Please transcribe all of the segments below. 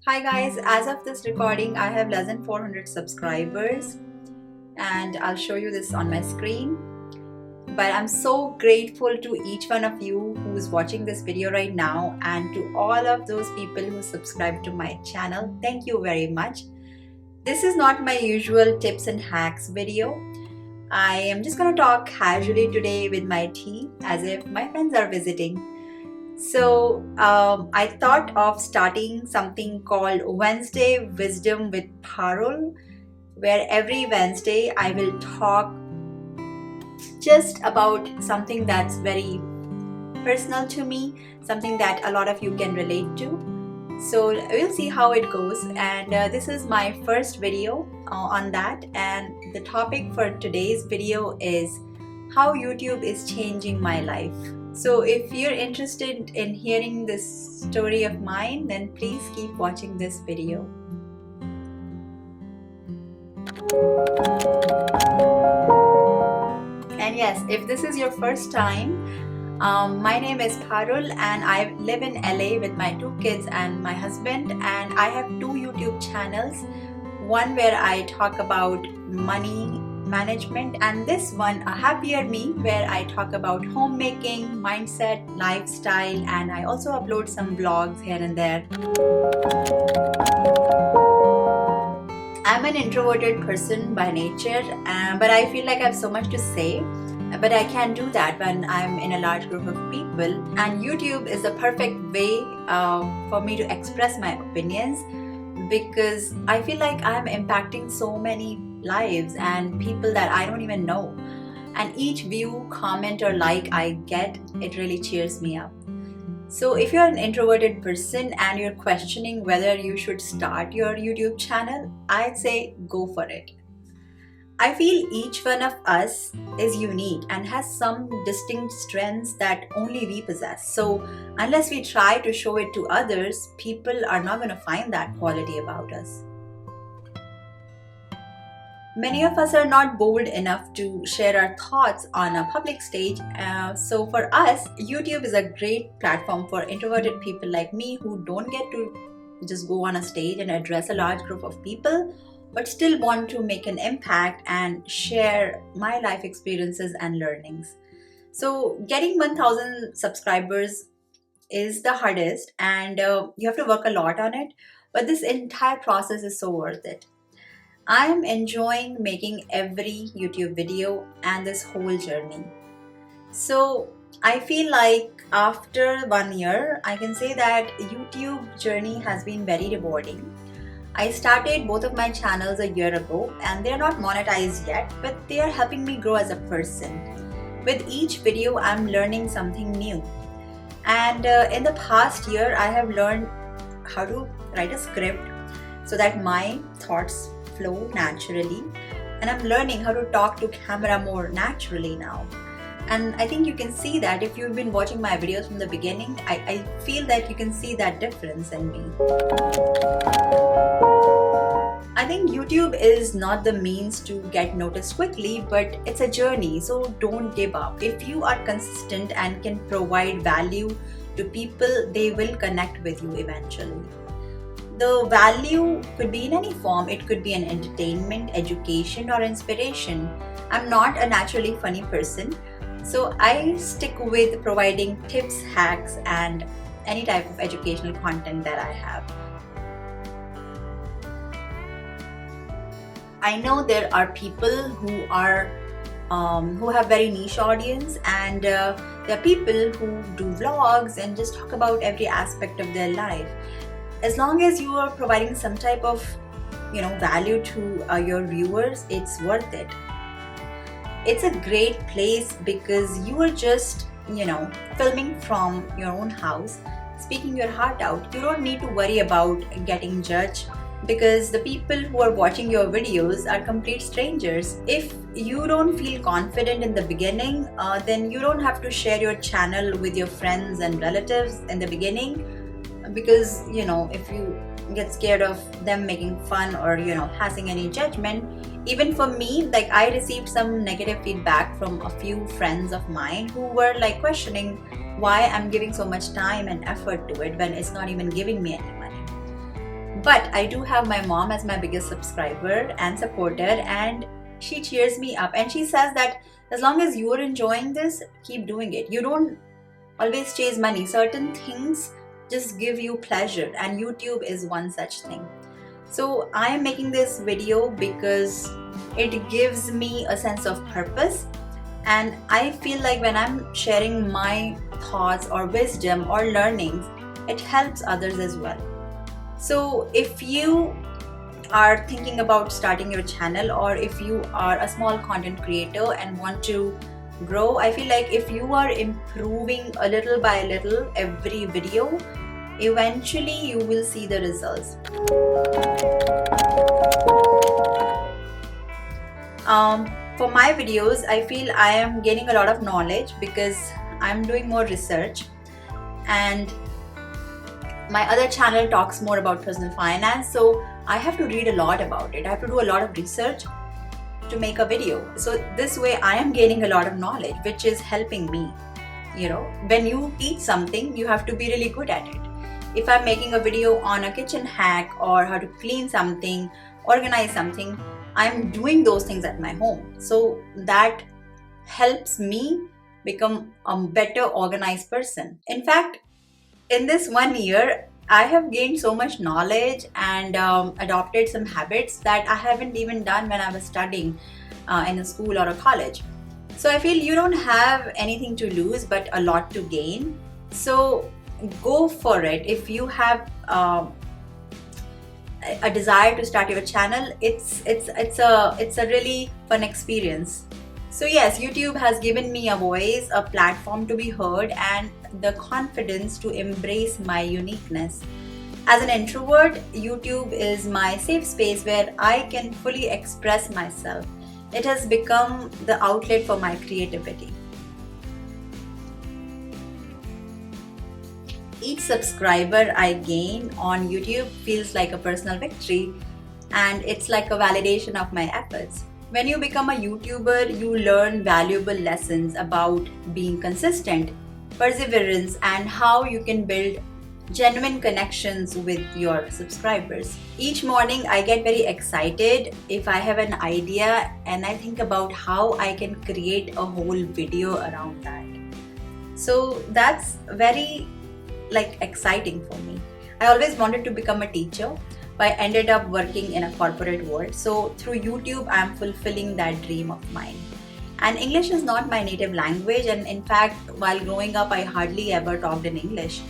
Hi guys, as of this recording, I have less than 400 subscribers and I'll show you this on my screen. But I'm so grateful to each one of you who's watching this video right now and to all of those people who subscribe to my channel. Thank you very much. This is not my usual tips and hacks video. I am just gonna talk casually today with my tea as if my friends are visiting. So I thought of starting something called Wednesday Wisdom with Parul, where every Wednesday I will talk just about something that's very personal to me, something that a lot of you can relate to. So we'll see how it goes, and this is my first video on that, and the topic for today's video is how YouTube is changing my life. So if you're interested in hearing this story of mine, then please keep watching this video. And yes, if this is your first time, my name is Parul and I live in LA with my 2 kids and my husband, and I have 2 YouTube channels. One where I talk about money management, and this one, A Happier Me, where I talk about homemaking, mindset, lifestyle, and I also upload some vlogs here and there. I'm an introverted person by nature, but I feel like I have so much to say, but I can't do that when I'm in a large group of people, and YouTube is the perfect way for me to express my opinions, because I feel like I'm impacting so many lives and people that I don't even know, and each view, comment or like I get, it really cheers me up. So if you're an introverted person and you're questioning whether you should start your YouTube channel, I'd say go for it. I feel each one of us is unique and has some distinct strengths that only we possess. So unless we try to show it to others, people are not going to find that quality about us. Many of us are not bold enough to share our thoughts on a public stage. So for us, YouTube is a great platform for introverted people like me who don't get to just go on a stage and address a large group of people, but still want to make an impact and share my life experiences and learnings. So getting 1000 subscribers is the hardest, and you have to work a lot on it, but this entire process is so worth it. I am enjoying making every YouTube video and this whole journey. So I feel like after 1 year, I can say that YouTube journey has been very rewarding. I started both of my channels a year ago and they're not monetized yet, but they are helping me grow as a person. With each video, I'm learning something new. And in the past year, I have learned how to write a script so that my thoughts flow naturally, and I'm learning how to talk to camera more naturally now. And I think you can see that if you've been watching my videos from the beginning, I feel that you can see that difference in me. I think YouTube is not the means to get noticed quickly, but it's a journey, so don't give up. If you are consistent and can provide value to people, they will connect with you eventually. The value could be in any form. It could be an entertainment, education, or inspiration. I'm not a naturally funny person, so I stick with providing tips, hacks, and any type of educational content that I have. I know there are people who have very niche audience, and there are people who do vlogs and just talk about every aspect of their life. As long as you are providing some type of value to your viewers, it's worth it. It's a great place because you are just filming from your own house, speaking your heart out. You don't need to worry about getting judged because the people who are watching your videos are complete strangers. If you don't feel confident in the beginning, then you don't have to share your channel with your friends and relatives in the beginning, because if you get scared of them making fun or passing any judgment. Even for me, like, I received some negative feedback from a few friends of mine who were like questioning why I'm giving so much time and effort to it when it's not even giving me any money. But I do have my mom as my biggest subscriber and supporter, and she cheers me up and she says that as long as you're enjoying this, keep doing it. You don't always chase money. Certain things just give you pleasure, and YouTube is one such thing. So I am making this video because it gives me a sense of purpose, and I feel like when I'm sharing my thoughts or wisdom or learnings, it helps others as well. So if you are thinking about starting your channel, or if you are a small content creator and want to grow, I feel like if you are improving a little by little every video, eventually you will see the results. For my videos, I feel I am gaining a lot of knowledge because I'm doing more research, and my other channel talks more about personal finance, so I have to read a lot about it. I have to do a lot of research to make a video. So this way I am gaining a lot of knowledge, which is helping me. You know, when you teach something, you have to be really good at it. If I'm making a video on a kitchen hack or how to clean something, organize something, I'm doing those things at my home. So that helps me become a better organized person. In fact, in this 1 year, I have gained so much knowledge and adopted some habits that I haven't even done when I was studying in a school or a college. So I feel you don't have anything to lose but a lot to gain. So go for it. If you have a desire to start your channel, it's a really fun experience. So yes, YouTube has given me a voice, a platform to be heard, and the confidence to embrace my uniqueness. As an introvert, YouTube is my safe space where I can fully express myself. It has become the outlet for my creativity. Each subscriber I gain on YouTube feels like a personal victory, and it's like a validation of my efforts. When you become a YouTuber, you learn valuable lessons about being consistent, perseverance, and how you can build genuine connections with your subscribers. Each morning I get very excited if I have an idea and I think about how I can create a whole video around that. So that's very exciting for me. I always wanted to become a teacher, but I ended up working in a corporate world. So through YouTube, I'm fulfilling that dream of mine. And English is not my native language, and in fact, while growing up, I hardly ever talked in English.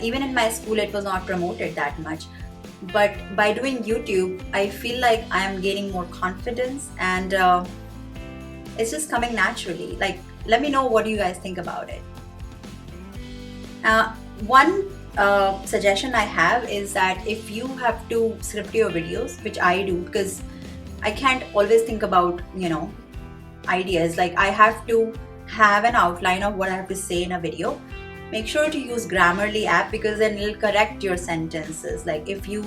Even in my school, it was not promoted that much. But by doing YouTube, I feel like I am gaining more confidence, and it's just coming naturally. Let me know what you guys think about it. One suggestion I have is that if you have to script your videos, which I do because I can't always think about, ideas. Like I have to have an outline of what I have to say in a video. Make sure to use Grammarly app because then it'll correct your sentences. Like if you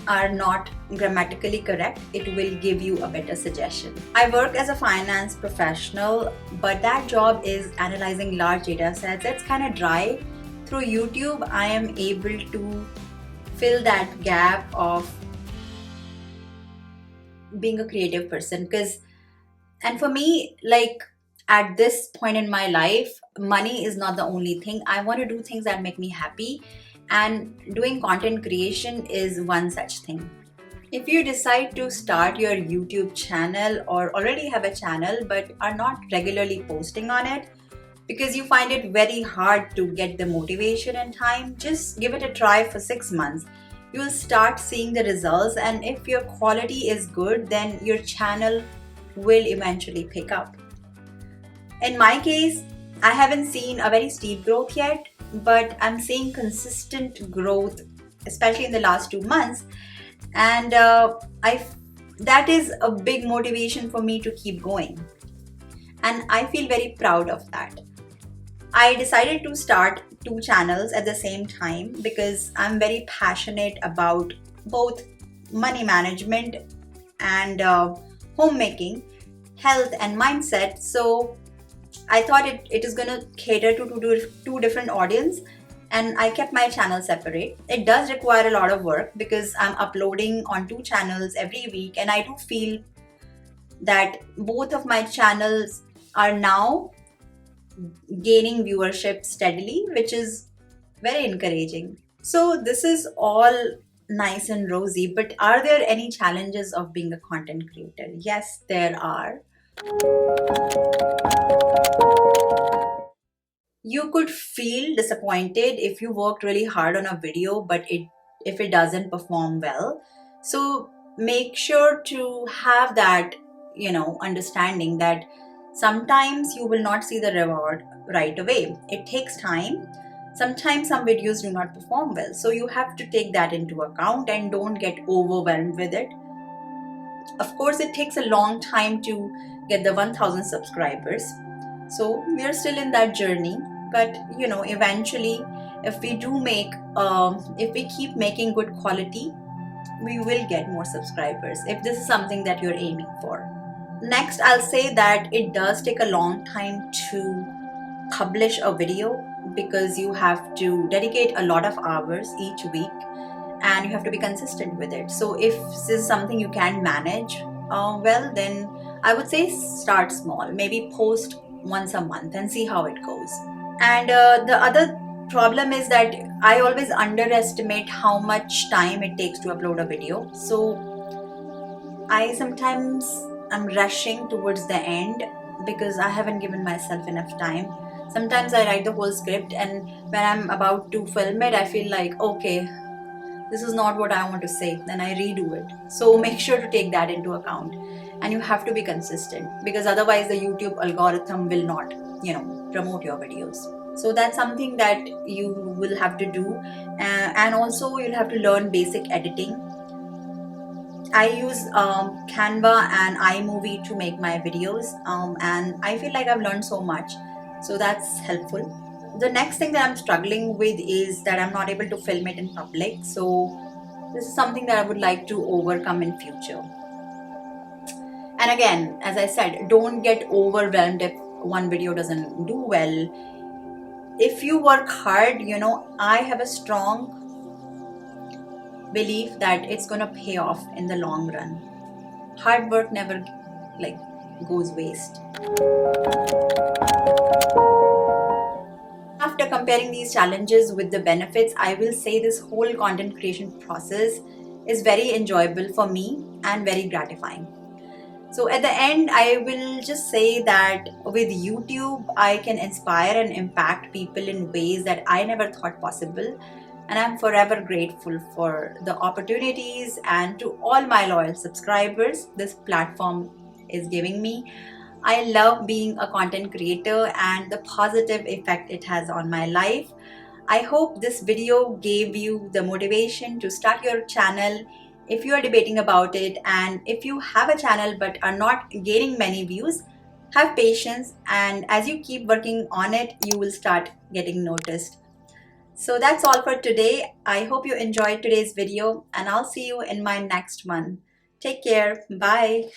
are not grammatically correct, it will give you a better suggestion. I work as a finance professional, but that job is analyzing large data sets. It's kind of dry. Through YouTube, I am able to fill that gap of being a creative person. And for me, at this point in my life, money is not the only thing. I want to do things that make me happy, and doing content creation is one such thing. If you decide to start your YouTube channel or already have a channel but are not regularly posting on it because you find it very hard to get the motivation and time, just give it a try for 6 months. You'll start seeing the results, and if your quality is good, then your channel will eventually pick up. In my case, I haven't seen a very steep growth yet, but I'm seeing consistent growth, especially in the last 2 months. And that is a big motivation for me to keep going. And I feel very proud of that. I decided to start 2 channels at the same time because I'm very passionate about both money management and homemaking, health and mindset. So I thought it is going to cater to 2 different audience, and I kept my channel separate. It does require a lot of work because I'm uploading on 2 channels every week, and I do feel that both of my channels are now gaining viewership steadily, which is very encouraging. So, this is all nice and rosy, but are there any challenges of being a content creator? Yes, there are. You could feel disappointed if you worked really hard on a video, but if it doesn't perform well. So make sure to have that, understanding that sometimes you will not see the reward right away. It takes time. Sometimes some videos do not perform well, so you have to take that into account and don't get overwhelmed with it. Of course, it takes a long time to get the 1000 subscribers, so we are still in that journey. But eventually, if we do make if we keep making good quality, we will get more subscribers if this is something that you're aiming for. Next, I'll say that it does take a long time to publish a video because you have to dedicate a lot of hours each week and you have to be consistent with it. So if this is something you can manage, well, then I would say start small. Maybe post once a month and see how it goes. And the other problem is that I always underestimate how much time it takes to upload a video. So I sometimes am rushing towards the end because I haven't given myself enough time. Sometimes I write the whole script, and when I'm about to film it, I feel like, okay, this is not what I want to say, then I redo it. So make sure to take that into account, and you have to be consistent because otherwise the YouTube algorithm will not, promote your videos. So that's something that you will have to do, and also you'll have to learn basic editing. I use Canva and iMovie to make my videos, and I feel like I've learned so much, so that's helpful. The next thing that I'm struggling with is that I'm not able to film it in public. So this is something that I would like to overcome in future. And again, as I said, don't get overwhelmed if one video doesn't do well. If you work hard, I have a strong belief that it's going to pay off in the long run. Hard work never goes waste. After comparing these challenges with the benefits, I will say this whole content creation process is very enjoyable for me and very gratifying. So at the end, I will just say that with YouTube, I can inspire and impact people in ways that I never thought possible. And I'm forever grateful for the opportunities and to all my loyal subscribers this platform is giving me. I love being a content creator and the positive effect it has on my life. I hope this video gave you the motivation to start your channel if you are debating about it, and if you have a channel but are not gaining many views, have patience, and as you keep working on it, you will start getting noticed. So that's all for today. I hope you enjoyed today's video, and I'll see you in my next one. Take care. Bye.